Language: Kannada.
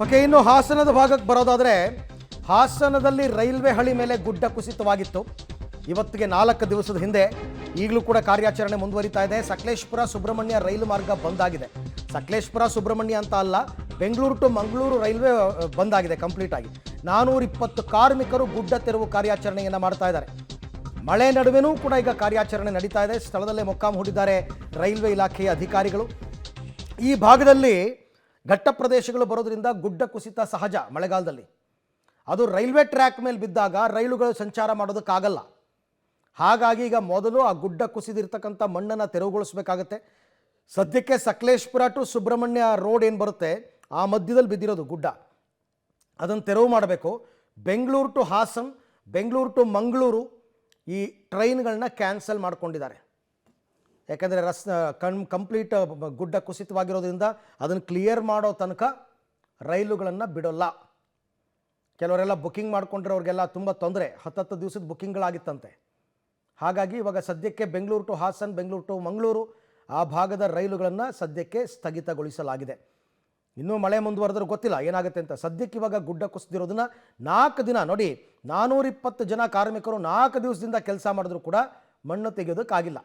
ಓಕೆ, ಇನ್ನು ಹಾಸನದ ಭಾಗಕ್ಕೆ ಬರೋದಾದರೆ ಹಾಸನದಲ್ಲಿ ರೈಲ್ವೆ ಹಳಿ ಮೇಲೆ ಗುಡ್ಡ ಕುಸಿತವಾಗಿತ್ತು. ಇವತ್ತಿಗೆ 4 ದಿವಸದ ಹಿಂದೆ. ಈಗಲೂ ಕೂಡ ಕಾರ್ಯಾಚರಣೆ ಮುಂದುವರಿತಾ ಇದೆ. ಸಕಲೇಶಪುರ ಸುಬ್ರಹ್ಮಣ್ಯ ರೈಲು ಮಾರ್ಗ ಬಂದ್ ಆಗಿದೆ. ಸಕಲೇಶಪುರ ಸುಬ್ರಹ್ಮಣ್ಯ ಅಂತ ಅಲ್ಲ, ಬೆಂಗಳೂರು ಟು ಮಂಗಳೂರು ರೈಲ್ವೆ ಬಂದ್ ಆಗಿದೆ ಕಂಪ್ಲೀಟ್ ಆಗಿ. 420 ಕಾರ್ಮಿಕರು ಗುಡ್ಡ ತೆರವು ಕಾರ್ಯಾಚರಣೆಯನ್ನು ಮಾಡ್ತಾ ಇದ್ದಾರೆ. ಮಳೆ ನಡುವೆನೂ ಕೂಡ ಈಗ ಕಾರ್ಯಾಚರಣೆ ನಡೀತಾ ಇದೆ. ಸ್ಥಳದಲ್ಲೇ ಮೊಕ್ಕಾಂ ಹೂಡಿದ್ದಾರೆ ರೈಲ್ವೆ ಇಲಾಖೆಯ ಅಧಿಕಾರಿಗಳು. ಈ ಭಾಗದಲ್ಲಿ ಘಟ್ಟ ಪ್ರದೇಶಗಳು ಬರೋದ್ರಿಂದ ಗುಡ್ಡ ಕುಸಿತ ಸಹಜ. ಮಳೆಗಾಲದಲ್ಲಿ ಅದು ರೈಲ್ವೆ ಟ್ರ್ಯಾಕ್ ಮೇಲೆ ಬಿದ್ದಾಗ ರೈಲುಗಳು ಸಂಚಾರ ಮಾಡೋದಕ್ಕಾಗಲ್ಲ. ಹಾಗಾಗಿ ಈಗ ಮೊದಲು ಆ ಗುಡ್ಡ ಕುಸಿದಿರ್ತಕ್ಕಂಥ ಮಣ್ಣನ್ನು ತೆರವುಗೊಳಿಸಬೇಕಾಗತ್ತೆ. ಸದ್ಯಕ್ಕೆ ಸಕಲೇಶಪುರ ಟು ಸುಬ್ರಹ್ಮಣ್ಯ ರೋಡ್ ಏನು ಬರುತ್ತೆ ಆ ಮಧ್ಯದಲ್ಲಿ ಬಿದ್ದಿರೋದು ಗುಡ್ಡ, ಅದನ್ನು ತೆರವು ಮಾಡಬೇಕು. ಬೆಂಗಳೂರು ಟು ಹಾಸನ್, ಬೆಂಗಳೂರು ಟು ಮಂಗಳೂರು ಈ ಟ್ರೈನ್ಗಳನ್ನ ಕ್ಯಾನ್ಸಲ್ ಮಾಡ್ಕೊಂಡಿದ್ದಾರೆ. ಯಾಕಂದರೆ ಕಂಪ್ಲೀಟ್ ಗುಡ್ಡ ಕುಸಿತವಾಗಿರೋದ್ರಿಂದ ಅದನ್ನು ಕ್ಲಿಯರ್ ಮಾಡೋ ತನಕ ರೈಲುಗಳನ್ನು ಬಿಡೋಲ್ಲ. ಕೆಲವರೆಲ್ಲ ಬುಕ್ಕಿಂಗ್ ಮಾಡ್ಕೊಂಡಿರೋರಿಗೆಲ್ಲ ತುಂಬ ತೊಂದರೆ. 10 ದಿವಸದ ಬುಕ್ಕಿಂಗ್ಗಳಾಗಿತ್ತಂತೆ. ಹಾಗಾಗಿ ಇವಾಗ ಸದ್ಯಕ್ಕೆ ಬೆಂಗಳೂರು ಟು ಹಾಸನ್, ಬೆಂಗಳೂರು ಟು ಮಂಗಳೂರು ಆ ಭಾಗದ ರೈಲುಗಳನ್ನು ಸದ್ಯಕ್ಕೆ ಸ್ಥಗಿತಗೊಳಿಸಲಾಗಿದೆ. ಇನ್ನೂ ಮಳೆ ಮುಂದುವರೆದ್ರೆ ಗೊತ್ತಿಲ್ಲ ಏನಾಗುತ್ತೆ ಅಂತ. ಸದ್ಯಕ್ಕೆ ಇವಾಗ ಗುಡ್ಡ ಕುಸಿದಿರೋದನ್ನ 4 ದಿನ ನೋಡಿ, 420 ಜನ ಕಾರ್ಮಿಕರು 4 ದಿವಸದಿಂದ ಕೆಲಸ ಮಾಡಿದ್ರು ಕೂಡ ಮಣ್ಣು ತೆಗೆಯೋದಕ್ಕಾಗಿಲ್ಲ.